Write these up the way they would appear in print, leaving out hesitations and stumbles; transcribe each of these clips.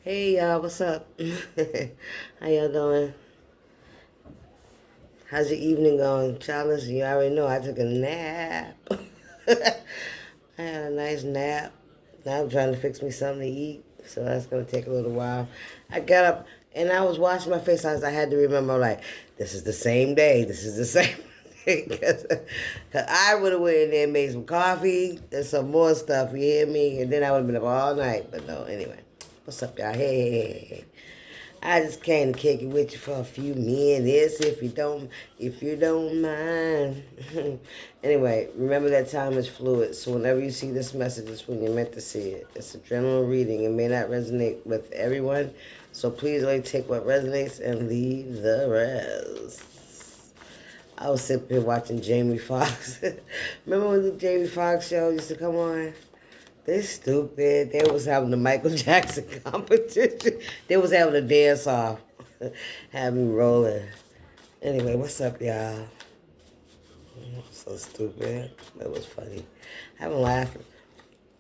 Hey y'all, what's up? How y'all doing? How's your evening going? Childless, you already know I took a nap. I had a nice nap. Now I'm trying to fix me something to eat, so that's gonna take a little while. I got up and I was washing my face. I had to remember, like, this is the same day. This is the same day. Cause I would have went in there and made some coffee and some more stuff. You hear me? And then I would have been up all night. But no, anyway. What's up, y'all? Hey. I just came to kick it with you for a few minutes, if you don't mind. Anyway, remember that time is fluid. So whenever you see this message, it's when you're meant to see it. It's a general reading. It may not resonate with everyone, so please only take what resonates and leave the rest. I was sitting here watching Jamie Foxx. Remember when the Jamie Foxx show used to come on? They stupid. They was having the Michael Jackson competition. They was having a dance off. Had me rolling. Anyway, what's up, y'all? So stupid. That was funny. I haven't laughed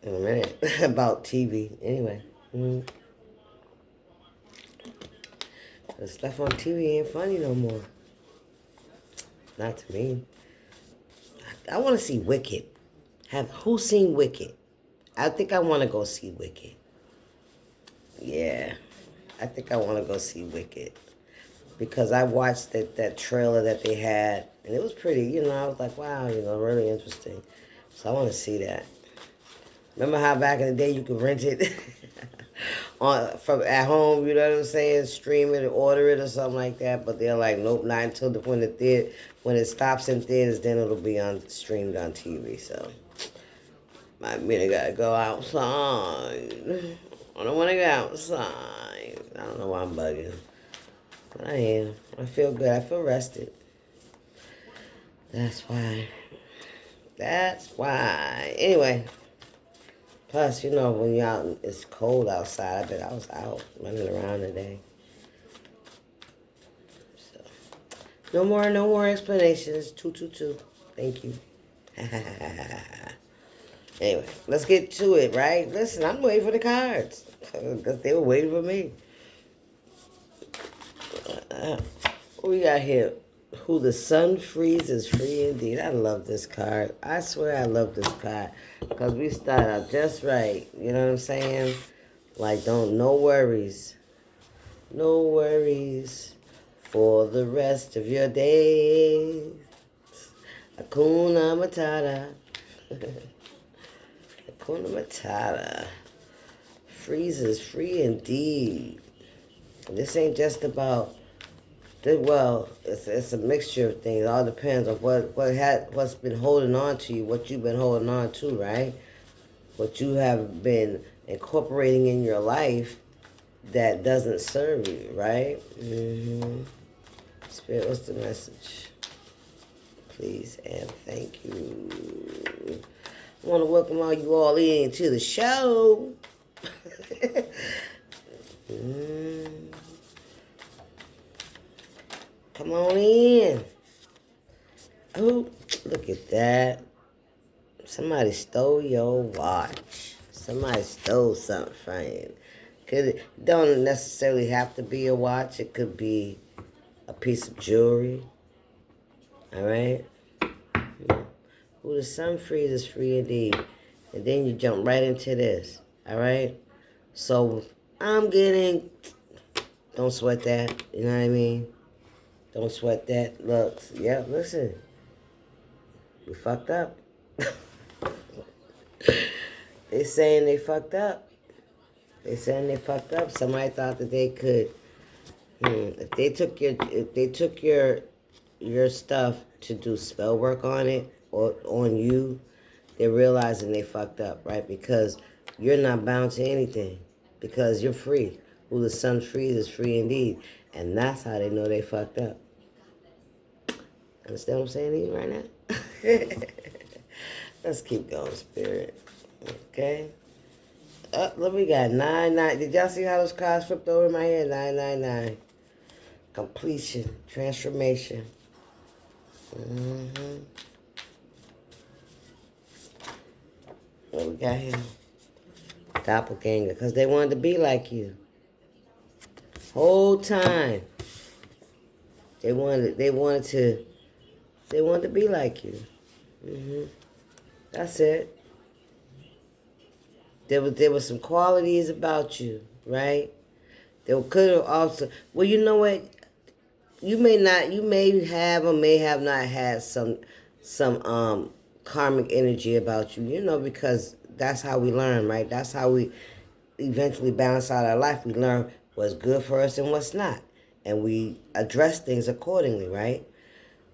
in a minute about TV. Anyway. The stuff on TV ain't funny no more. Not to me. I want to see Wicked. Who's seen Wicked? I think I want to go see Wicked. Yeah, I think I want to go see Wicked. Because I watched that trailer that they had, and it was pretty, I was like, wow, really interesting. So I want to see that. Remember how back in the day you could rent it from at home, you know what I'm saying? Stream it or order it or something like that. But they're like, nope, not until when it stops in theaters, then it'll be streamed on TV. So I mean, I gotta go outside. I don't want to go outside. I don't know why I'm bugging. But I am. I feel good. I feel rested. That's why. That's why. Anyway. Plus, when you're out, it's cold outside. I bet I was out running around today. So, no more explanations. 222. Thank you. Anyway, let's get to it, right? Listen, I'm waiting for the cards. Because they were waiting for me. What we got here? Who the sun frees is free indeed. I love this card. I swear I love this card. Because we start out just right. You know what I'm saying? Like, no worries. No worries for the rest of your days. Hakuna Matata. Hakuna Matata. Freezes free indeed. This ain't just about, well, it's a mixture of things. It all depends on what's been holding on to you, what you've been holding on to, right? What you have been incorporating in your life that doesn't serve you, right? Spirit, what's the message? Please and thank you. I want to welcome all you all in to the show. Come on in. Oh, look at that. Somebody stole your watch. Somebody stole something from you. It don't necessarily have to be a watch. It could be a piece of jewelry. All right? Who the sun frees is free indeed. And then you jump right into this. All right? So I'm getting... Don't sweat that. You know what I mean? Don't sweat that. Look, yeah, listen. You fucked up. They saying they fucked up. They saying they fucked up. Somebody thought that they could. If they took your stuff to do spell work on it or on you, they're realizing they fucked up, right? Because you're not bound to anything. Because you're free. Who the sun frees is free indeed. And that's how they know they fucked up. Understand what I'm saying to you right now? Let's keep going, Spirit. Okay? Look, we got 9-9. Did y'all see how those cards flipped over in my head? 9-9-9. Completion. Transformation. What we got here? Doppelganger. Because they wanted to be like you. Whole time. They wanted to be like you. That's it. There was some qualities about you, right? There could have also, well, you know what? You may have or may have not had some karmic energy about you, because that's how we learn, right? That's how we eventually balance out our life. We learn what's good for us and what's not, and we address things accordingly, right?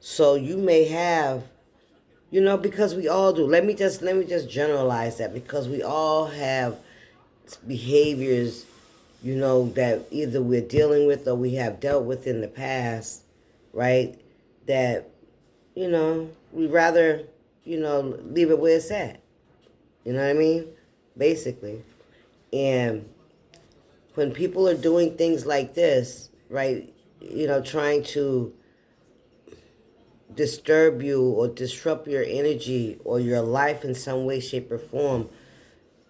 So you may have, because we all do. Let me just generalize that, because we all have behaviors, that either we're dealing with or we have dealt with in the past, right? That, we rather, leave it where it's at. You know what I mean? Basically. And when people are doing things like this, right, trying to disturb you or disrupt your energy or your life in some way, shape, or form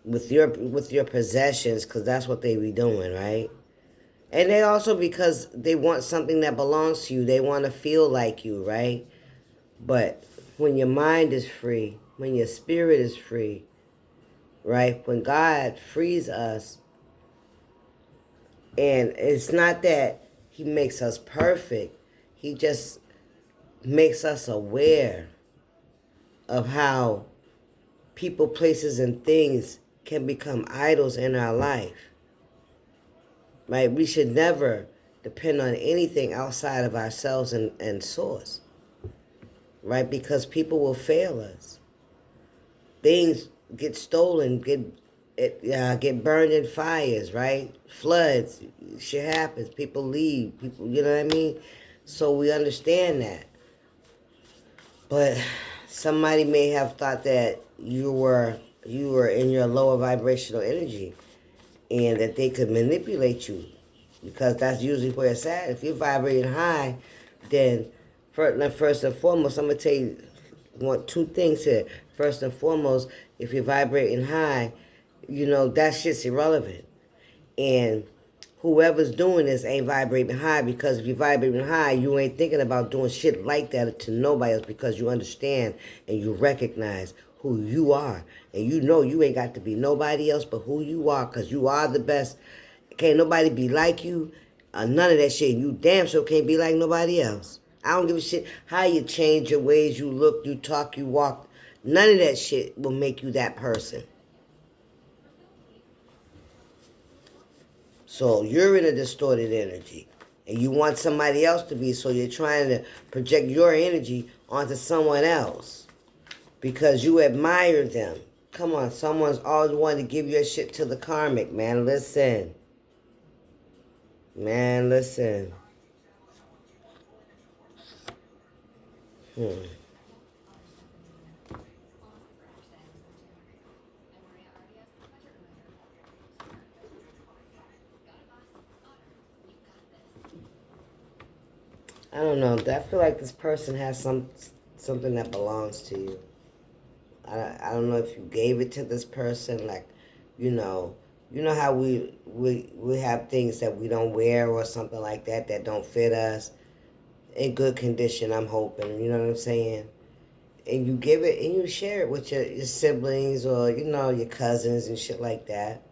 with your possessions, because that's what they be doing, right? And they also, because they want something that belongs to you, they want to feel like you, right? But when your mind is free, when your spirit is free, right? When God frees us, and it's not that he makes us perfect, he just makes us aware of how people, places, and things can become idols in our life, right? We should never depend on anything outside of ourselves and source, right? Because people will fail us. Things get stolen, get burned in fires, right? Floods, shit happens. People leave. People, you know what I mean? So we understand that. But somebody may have thought that you were in your lower vibrational energy, and that they could manipulate you, because that's usually where it's at. If you're vibrating high, then first and foremost, I'm gonna tell you two things here. First and foremost, if you're vibrating high, that shit's irrelevant. And whoever's doing this ain't vibrating high, because if you're vibrating high, you ain't thinking about doing shit like that to nobody else, because you understand and you recognize who you are. And you ain't got to be nobody else but who you are, because you are the best. Can't nobody be like you. None of that shit. You damn sure can't be like nobody else. I don't give a shit how you change your ways, you look, you talk, you walk. None of that shit will make you that person. So you're in a distorted energy, and you want somebody else to be, so you're trying to project your energy onto someone else because you admire them. Come on, someone's always wanted to give your shit to the karmic, man. Listen. Man, listen. I don't know. I feel like this person has something that belongs to you. I don't know if you gave it to this person, like, how we have things that we don't wear or something like that don't fit us in good condition, I'm hoping, you know what I'm saying? And you give it and you share it with your siblings or, your cousins and shit like that.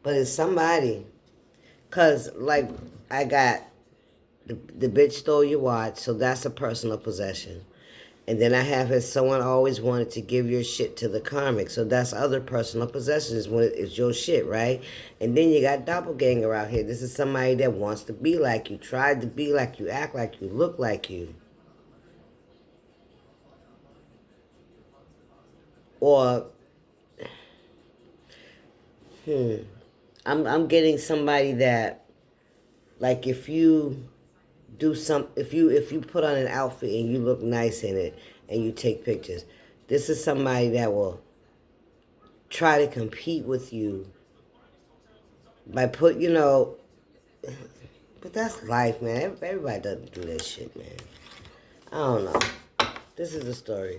But it's somebody, because, like, I got the bitch stole your watch, so that's a personal possession. And then I have as someone always wanted to give your shit to the karmic. So that's other personal possessions when it's your shit, right? And then you got doppelganger out here. This is somebody that wants to be like you, tried to be like you, act like you, look like you. Or, I'm getting somebody that, like, if you if you put on an outfit and you look nice in it and you take pictures, this is somebody that will try to compete with you by but that's life, man. Everybody doesn't do that shit, man. I don't know. This is the story.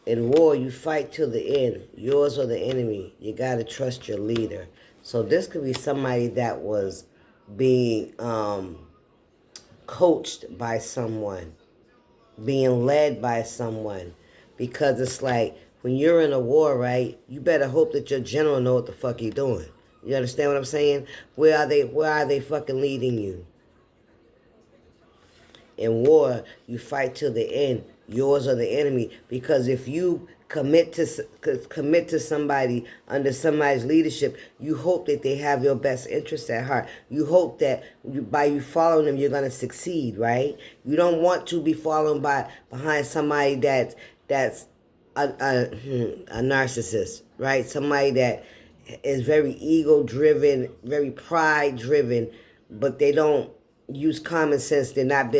In war, you fight till the end, yours or the enemy. You gotta trust your leader. So this could be somebody that was being coached by someone, being led by someone, because it's like when you're in a war, right? You better hope that your general know what the fuck he's doing. You understand what I'm saying? Where are they? Where are they fucking leading you? In war, you fight till the end, yours or the enemy. Because if you commit to somebody under somebody's leadership, you hope that they have your best interests at heart. You hope that by you following them, you're gonna succeed, right? You don't want to be followed behind somebody that's a narcissist, right? Somebody that is very ego driven, very pride driven, but they don't use common sense. They're not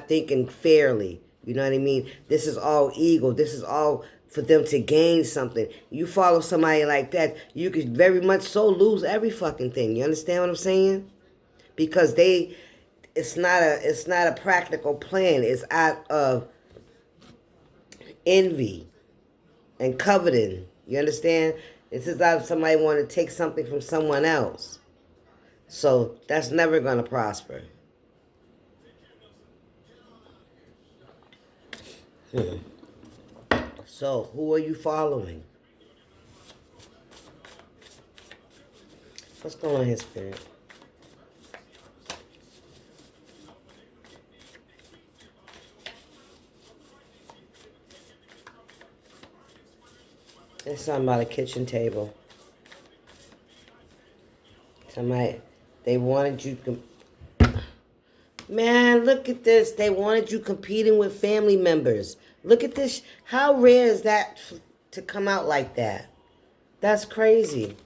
thinking fairly. You know what I mean? This is all ego. This is all for them to gain something. You follow somebody like that, you could very much so lose every fucking thing. You understand what I'm saying? Because it's not a practical plan. It's out of envy and coveting. You understand? It's as if somebody want to take something from someone else. So that's never going to prosper. So who are you following? What's going on here, Spirit? There's something about a kitchen table. Somebody, they wanted you Man, look at this. They wanted you competing with family members. Look at this. How rare is that to come out like that? That's crazy.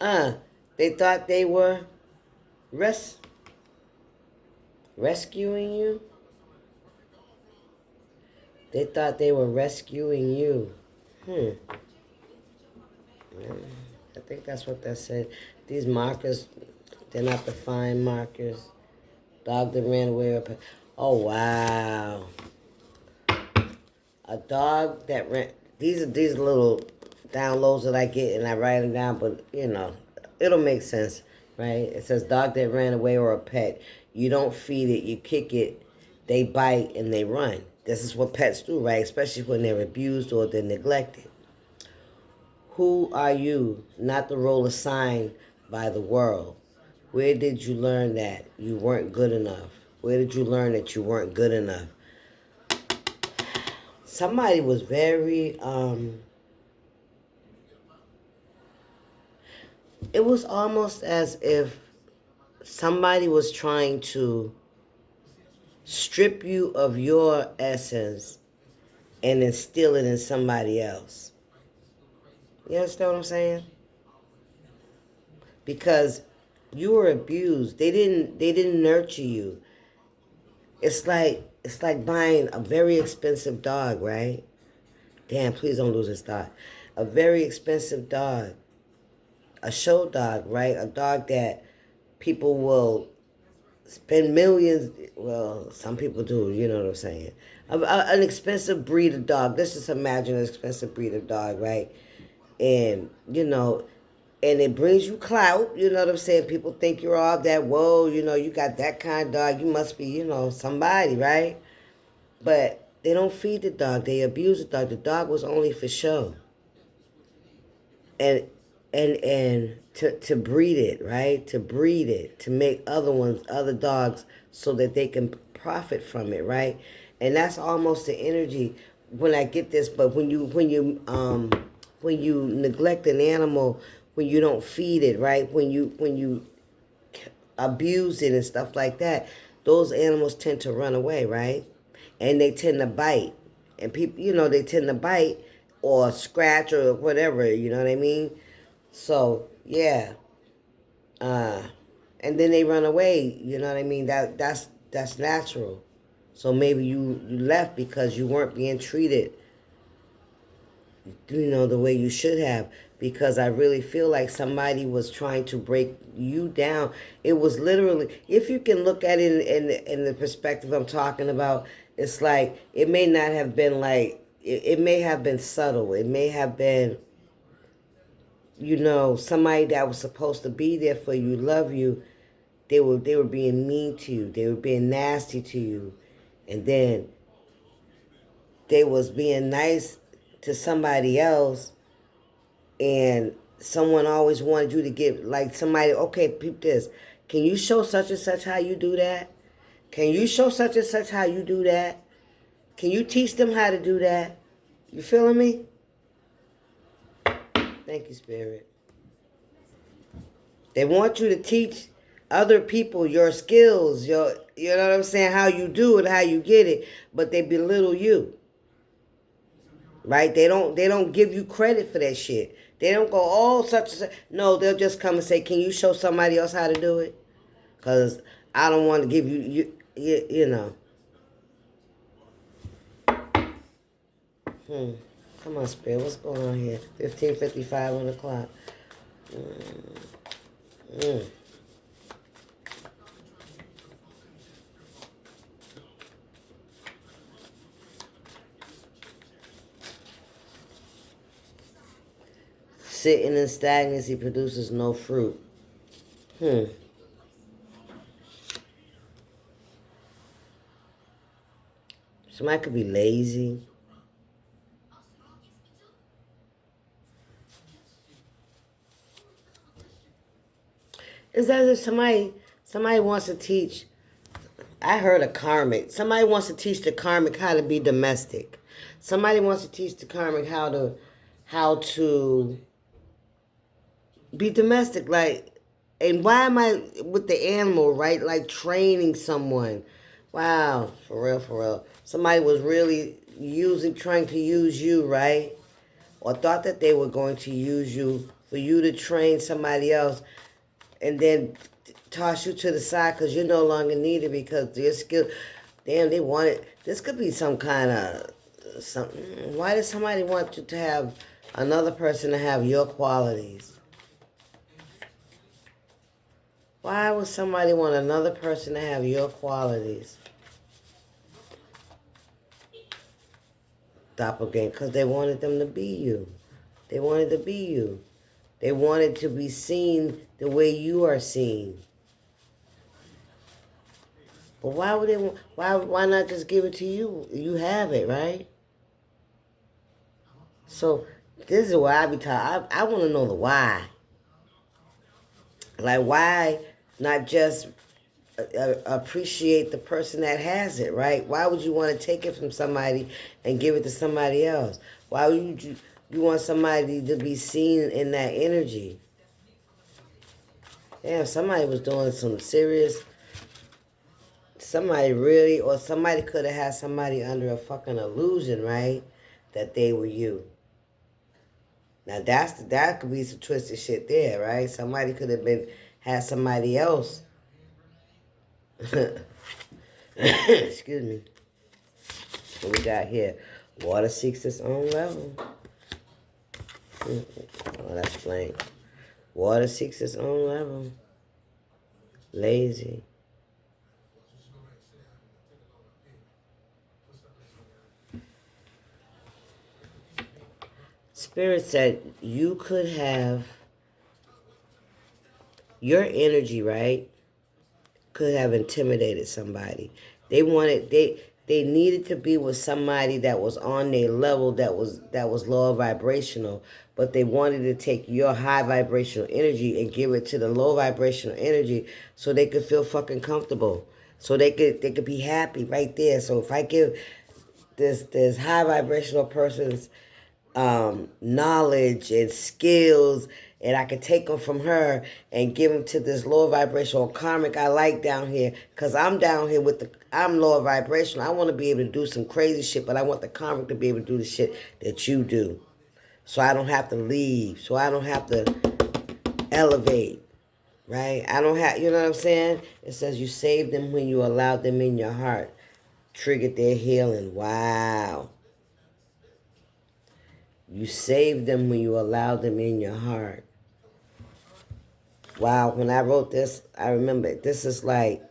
They thought they were res- rescuing you? They thought they were rescuing you. I think that's what that said. These markers, they're not defined markers. Dog that ran away. Oh, wow. A dog that ran. These are little downloads that I get and I write them down, but you know, it'll make sense, right? It says dog that ran away or a pet. You don't feed it, you kick it, they bite and they run. This is what pets do, right? Especially when they're abused or they're neglected. Who are you? Not the role assigned by the world. Where did you learn that you weren't good enough? Where did you learn that you weren't good enough? Somebody was very, it was almost as if somebody was trying to strip you of your essence and instill it in somebody else. You understand what I'm saying? Because you were abused. They didn't nurture you. It's like buying a very expensive dog, right? Damn, please don't lose this dog. A very expensive dog. A show dog, right? A dog that people will spend millions. Well, some people do. You know what I'm saying? An expensive breed of dog. Let's just imagine an expensive breed of dog, right? And you know, and it brings you clout. You know what I'm saying? People think you're all that. Whoa, you know, you got that kind of dog. You must be, you know, somebody, right? But they don't feed the dog. They abuse the dog. The dog was only for show. And to breed it, right? To breed it, to make other dogs, so that they can profit from it, right? And that's almost the energy when I get this. But when you neglect an animal, when you don't feed it, right? When you abuse it and stuff like that, those animals tend to run away, right? And they tend to bite. And people, you know, they tend to bite or scratch or whatever, you know what I mean? So, yeah. Uh, and then they run away, you know what I mean? That's natural. So maybe you left because you weren't being treated, you know, the way you should have. Because I really feel like somebody was trying to break you down. It was literally, if you can look at it in the perspective I'm talking about, it's like it may not have been like it may have been subtle. It may have been, you know, somebody that was supposed to be there for you, love you, they were being mean to you. They were being nasty to you. And then they was being nice to somebody else, and someone always wanted you to get, like, somebody, okay, peep this. Can you show such and such how you do that? Can you show such and such how you do that? Can you teach them how to do that? You feeling me? Thank you, Spirit. They want you to teach other people your skills, you know what I'm saying, how you do it, how you get it, but they belittle you. Right? They don't give you credit for that shit. They don't go, oh, such and such. No, they'll just come and say, can you show somebody else how to do it? Because I don't want to give you know. Come on, Spirit. What's going on here? 15:55 on the clock. Mm. Sitting in stagnancy produces no fruit. Somebody could be lazy. It's as if somebody wants to teach. I heard a karmic. Somebody wants to teach the karmic how to be domestic. Somebody wants to teach the karmic how to be domestic. Like, and why am I with the animal, right? Like training someone. Wow, for real, for real. Somebody was really trying to use you, right? Or thought that they were going to use you for you to train somebody else, and then toss you to the side because you're no longer needed because your skill. Damn, they wanted. This could be some kind of something. Why does somebody want you to have another person to have your qualities? Why would somebody want another person to have your qualities? Doppelganger, because they wanted them to be you. They wanted to be you. They wanted to be seen the way you are seen. But why would they want? Why not just give it to you? You have it, right? So this is why I be talking. I want to know the why. Like, why not just appreciate the person that has it, right? Why would you want to take it from somebody and give it to somebody else? Why would you want somebody to be seen in that energy? Damn, somebody was doing some serious. Somebody really, or somebody could have had somebody under a fucking illusion, right? That they were you. Now that could be some twisted shit there, right? Somebody could have had somebody else. Excuse me. What we got here? Water seeks its own level. Oh, that's flame. Water seeks its own level. Lazy. Spirit said you could have your energy, right? Could have intimidated somebody. They needed to be with somebody that was on their level, that was lower vibrational, but they wanted to take your high vibrational energy and give it to the low vibrational energy so they could feel fucking comfortable. So they could be happy right there. So if I give this high vibrational person's knowledge and skills, and I could take them from her and give them to this lower vibrational karmic I like down here, because I'm down here I'm lower vibrational. I want to be able to do some crazy shit, but I want the karmic to be able to do the shit that you do. So I don't have to leave. So I don't have to elevate. Right? I don't have, you know what I'm saying? It says you saved them when you allowed them in your heart. Triggered their healing. Wow. You saved them when you allowed them in your heart. Wow, when I wrote this, I remember this is like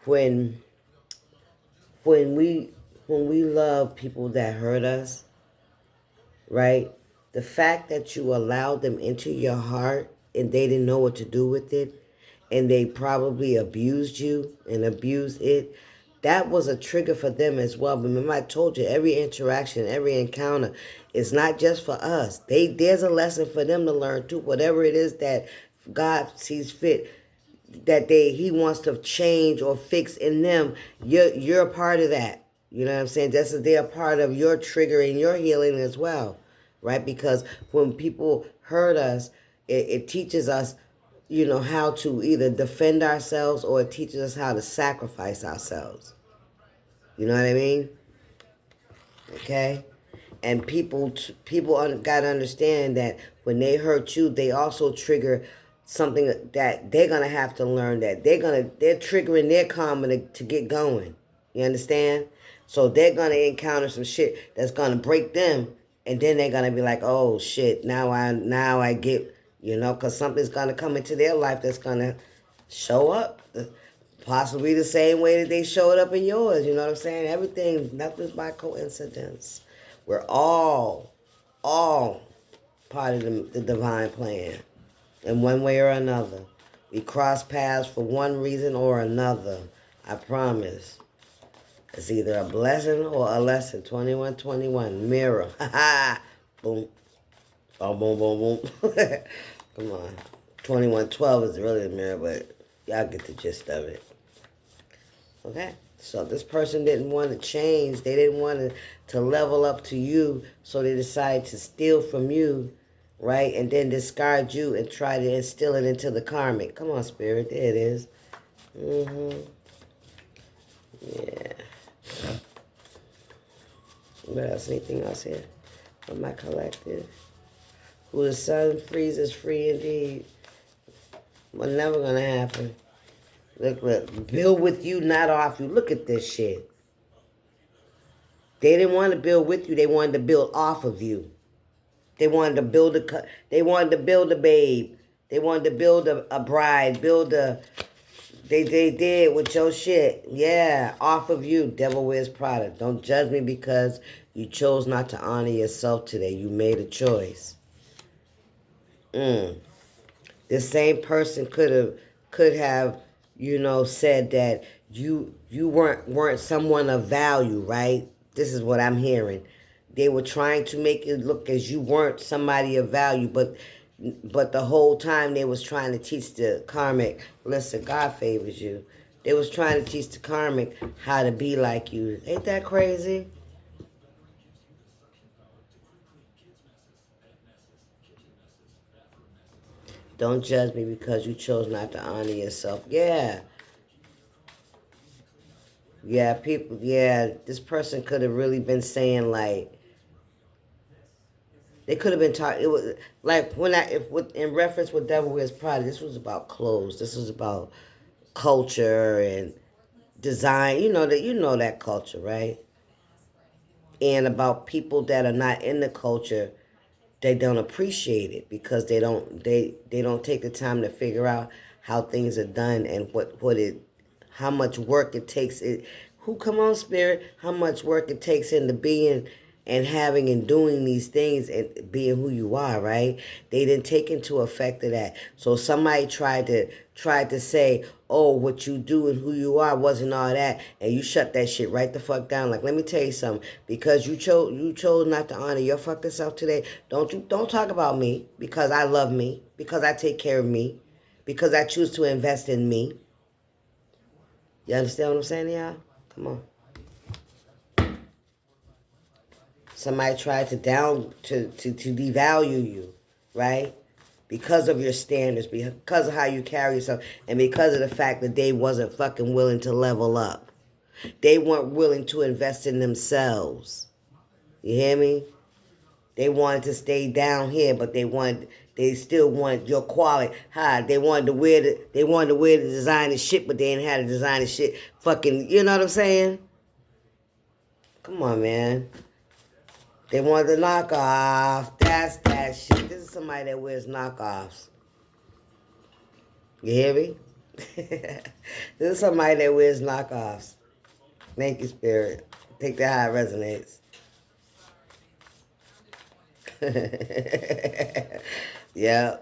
when when we when we love people that hurt us, right? The fact that you allowed them into your heart and they didn't know what to do with it, and they probably abused you and abused it, that was a trigger for them as well. But remember, I told you, every interaction, every encounter is not just for us. There's a lesson for them to learn too. Whatever it is that God sees fit, that he wants to change or fix in them, you're a part of that. You know what I'm saying? They're a part of your triggering, your healing as well, right? Because when people hurt us, it teaches us, how to either defend ourselves, or it teaches us how to sacrifice ourselves. You know what I mean? Okay? And people got to understand that when they hurt you, they also trigger something that they're going to have to learn, that they're triggering their karma to get going. You understand? So they're going to encounter some shit that's going to break them, and then they're going to be like, "Oh shit, now I get, cuz something's going to come into their life that's going to show up possibly the same way that they showed up in yours." You know what I'm saying? Nothing's by coincidence. We're all part of the divine plan in one way or another. We cross paths for one reason or another. I promise. It's either a blessing or a lesson. 2121. Mirror. Ha ha. Boom. Oh, boom, boom, boom. Come on. 2112 is really a mirror, but y'all get the gist of it. Okay? So this person didn't want to change. They didn't want to level up to you, so they decided to steal from you, right? And then discard you and try to instill it into the karmic. Come on, Spirit. There it is. Mm-hmm. Yeah. What else? Anything else here from my collective? Who the sun frees is free indeed. Well, never going to happen. Look. Build with you, not off you. Look at this shit. They didn't want to build with you. They wanted to build off of you. They wanted to build a babe. They wanted to build a bride. They did with your shit. Yeah, off of you. Devil wears Prada. Don't judge me because you chose not to honor yourself today. You made a choice. This same person could have, said that you weren't someone of value, right? This is what I'm hearing. They were trying to make it look as you weren't somebody of value, but the whole time they was trying to teach the karmic, listen, God favors you. They was trying to teach the karmic how to be like you. Ain't that crazy? Don't judge me because you chose not to honor yourself. Yeah. Yeah, this person could have really been saying, like, they could have been talking, it was, like, in reference with Devil Wears Prada, this was about clothes, this was about culture and design, that culture, right? And about people that are not in the culture, they don't appreciate it because they don't take the time to figure out how things are done and how much work it takes. Come on, Spirit, how much work it takes into being and having and doing these things and being who you are, right? They didn't take into effect of that. So somebody tried to say, oh, what you do and who you are wasn't all that, and you shut that shit right the fuck down. Like, let me tell you something. Because you chose not to honor your fucking self today. Don't talk about me, because I love me, because I take care of me, because I choose to invest in me. You understand what I'm saying, y'all? Come on. Somebody tried to devalue you, right? Because of your standards, because of how you carry yourself, and because of the fact that they wasn't fucking willing to level up. They weren't willing to invest in themselves. You hear me? They wanted to stay down here, but they still wanted your quality high. They wanted to wear the designer shit, but they didn't have the designer shit. Fucking, you know what I'm saying? Come on, man. They wanted the knockoff. That's that shit. This is somebody that wears knockoffs. You hear me? This is somebody that wears knockoffs. Thank you, Spirit. Take that how it resonates. Yeah.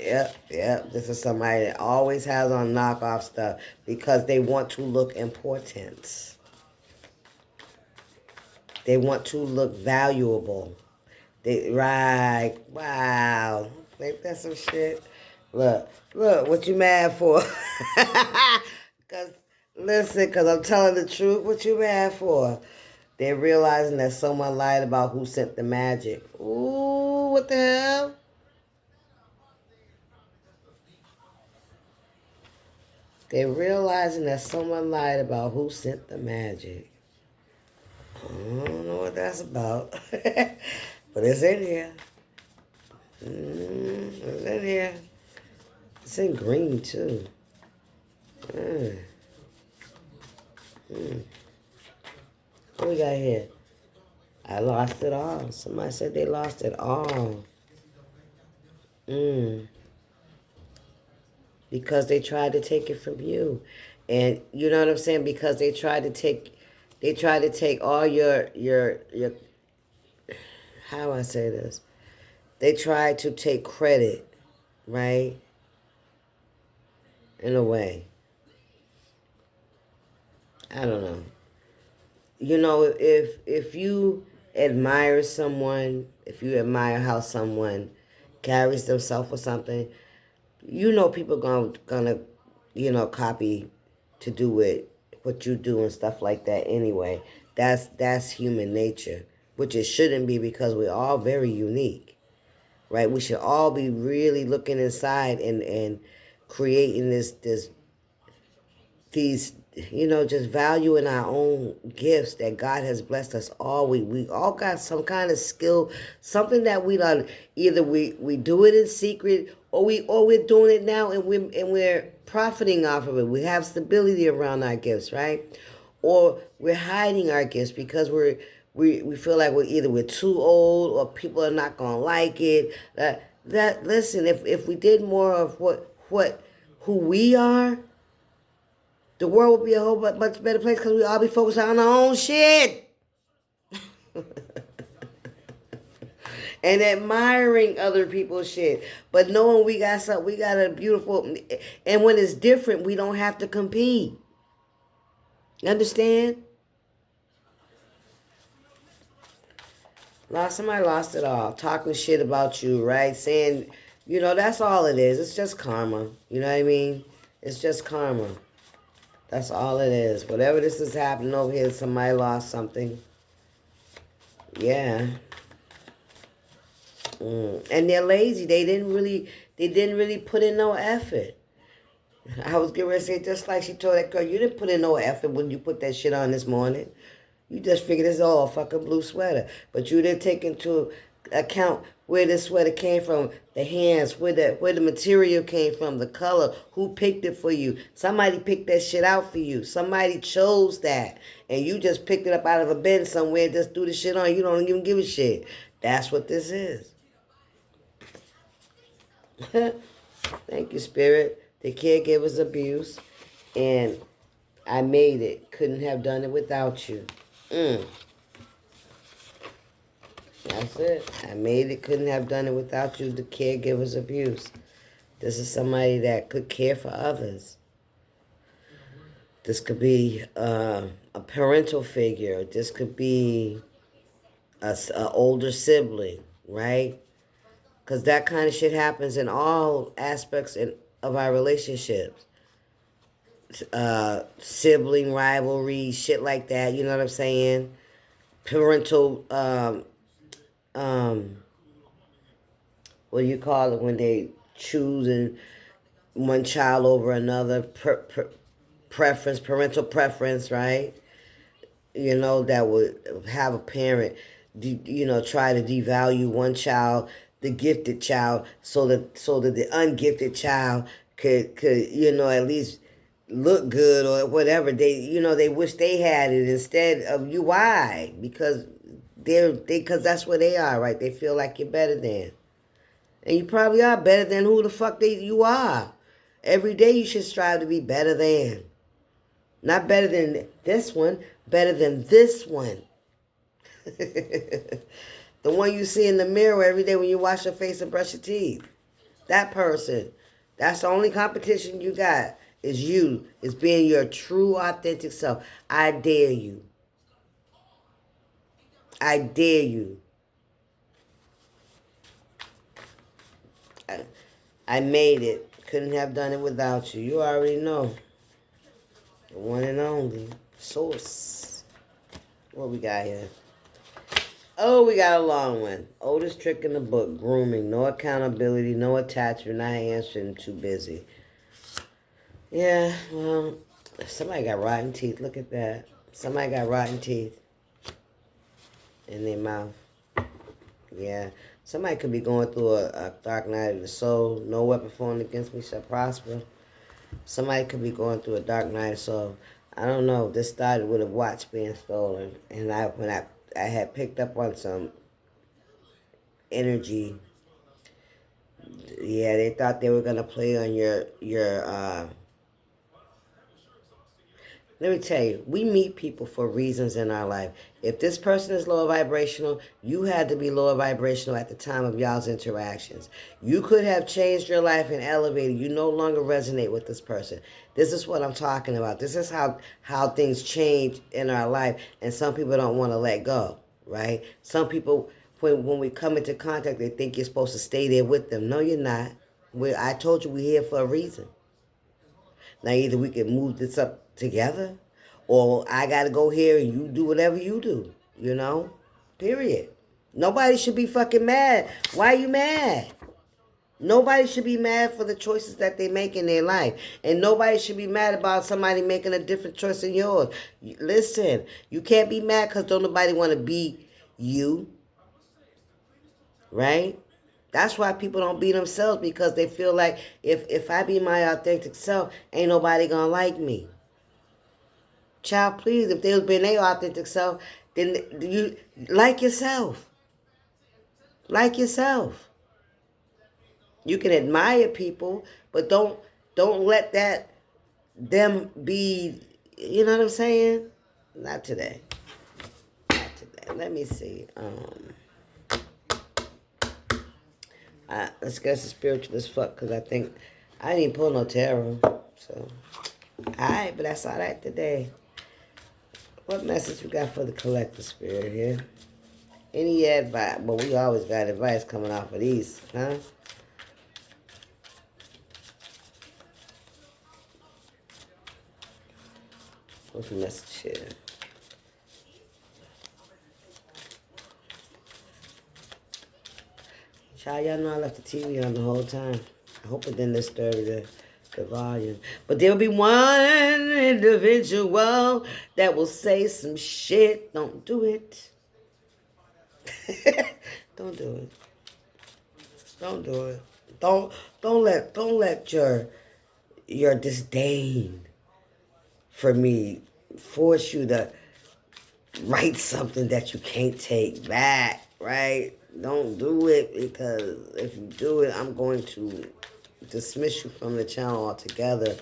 Yep. This is somebody that always has on knockoff stuff because they want to look important. They want to look valuable. Right. Wow. Ain't that some shit? Look, what you mad for? Cause listen, cause I'm telling the truth. What you mad for? They're realizing that someone lied about who sent the magic. Ooh, what the hell? They're realizing that someone lied about who sent the magic. I don't know what that's about. But it's in here. It's in here. It's in green, too. Mm. What we got here? I lost it all. Somebody said they lost it all. Because they tried to take it from you. And you know what I'm saying? Because they tried to take all your how do I say this? They tried to take credit, right? In a way. I don't know. You know, if you admire someone, if you admire how someone carries themselves or something, you know people gonna copy to do with what you do and stuff like that anyway. That's human nature, which it shouldn't be because we're all very unique, right? We should all be really looking inside and creating these just valuing our own gifts that God has blessed us all. We all got some kind of skill, something that we done. Either we do it in secret, or we're doing it now and we're profiting off of it. We have stability around our gifts, right? Or we're hiding our gifts because we feel like we're too old, or people are not gonna like it. That listen, if we did more of who we are, the world would be a whole much better place because we all be focused on our own shit. And admiring other people's shit. But knowing we got a beautiful, and when it's different, we don't have to compete. You understand? Somebody lost it all. Talking shit about you, right? Saying, that's all it is. It's just karma. You know what I mean? It's just karma. That's all it is. Whatever this is happening over here, somebody lost something. Yeah. And they're lazy. They didn't really put in no effort. I was getting ready to say, just like she told that girl, you didn't put in no effort when you put that shit on this morning. You just figured it's all a fucking blue sweater. But you didn't take into account where this sweater came from, the hands, where the material came from, the color, who picked it for you. Somebody picked that shit out for you. Somebody chose that. And you just picked it up out of a bin somewhere and just threw the shit on. You don't even give a shit. That's what this is. Thank you, Spirit. The caregiver's abuse. And I made it. Couldn't have done it without you. That's it. I made it. Couldn't have done it without you. The caregiver's abuse. This is somebody that could care for others. This could be a parental figure. This could be an older sibling, right? Because that kind of shit happens in all aspects of our relationships. Sibling rivalry, shit like that. You know what I'm saying? Parental, what do you call it when they choosing one child over another? Preference, parental preference, right? That would have a parent, try to devalue one child, the gifted child, so that the ungifted child could at least look good or whatever. They wish they had it instead of you. Why? Because because that's where they are, right? They feel like you're better than, and you probably are better than who the fuck you are. Every day you should strive to be better than. Not better than this one, better than this one. The one you see in the mirror every day when you wash your face and brush your teeth. That person. That's the only competition you got is you. Is being your true, authentic self. I dare you. I dare you. I made it. Couldn't have done it without you. You already know. The one and only. Source. What we got here? Oh, we got a long one. Oldest trick in the book. Grooming. No accountability. No attachment. Not answering. Too busy. Yeah, well, somebody got rotten teeth. Look at that. Somebody got rotten teeth in their mouth. Yeah. Somebody could be going through a dark night of the soul. No weapon formed against me shall prosper. Somebody could be going through a dark night of the soul. I don't know. This started with a watch being stolen. And when I had picked up on some energy. Yeah, they thought they were going to play on your let me tell you, we meet people for reasons in our life. If this person is lower vibrational, you had to be lower vibrational at the time of y'all's interactions. You could have changed your life and elevated. You no longer resonate with this person. This is what I'm talking about. This is how things change in our life, and some people don't want to let go, right? Some people, when we come into contact, they think you're supposed to stay there with them. No, you're not. I told you we're here for a reason. Now, either we can move this up together, or I got to go here and you do whatever you do, Period. Nobody should be fucking mad. Why are you mad? Nobody should be mad for the choices that they make in their life. And nobody should be mad about somebody making a different choice than yours. Listen, you can't be mad because don't nobody want to be you. Right? That's why people don't be themselves, because they feel like if I be my authentic self, ain't nobody gonna like me. Child, please, if they was being their authentic self, then you like yourself. Like yourself. You can admire people, but don't let them be, you know what I'm saying? Not today. Not today. Let me see. Let's get spiritual as fuck, because I think I didn't even pull no tarot. So, alright, but that's all right today. What message we got for the collective spirit here? Any advice? Well, we always got advice coming off of these, huh? What's the message here? Child, y'all know I left the TV on the whole time. I hope it didn't disturb the volume. But there'll be one individual that will say some shit. Don't do it. Don't do it. Don't do it. Don't let your disdain for me force you to write something that you can't take back, right? Don't do it, because if you do it, I'm going to dismiss you from the channel altogether,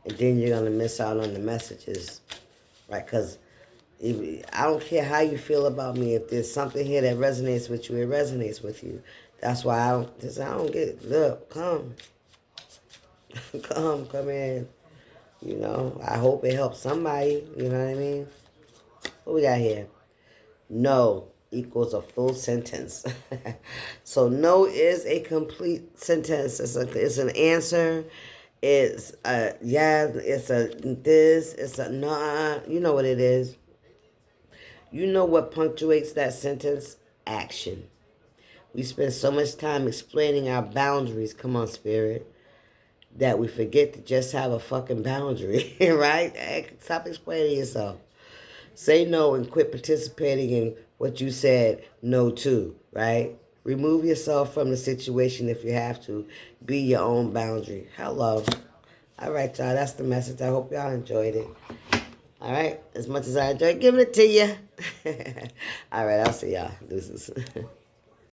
and then you're going to miss out on the messages, right? Because I don't care how you feel about me. If there's something here that resonates with you, it resonates with you. That's why I don't get it. Look, come in. I hope it helps somebody. You know what I mean? What we got here? No equals a full sentence. So no is a complete sentence. It's an answer. It's a yeah. It's a this. It's a nah. You know what it is. You know what punctuates that sentence? Action. We spend so much time explaining our boundaries. Come on, spirit. That we forget to just have a fucking boundary, right? Hey, stop explaining yourself. Say no and quit participating in what you said no to, right? Remove yourself from the situation if you have to. Be your own boundary. Hello. All right, y'all. That's the message. I hope y'all enjoyed it. All right. As much as I enjoyed giving it to you. All right. I'll see y'all. Deuces.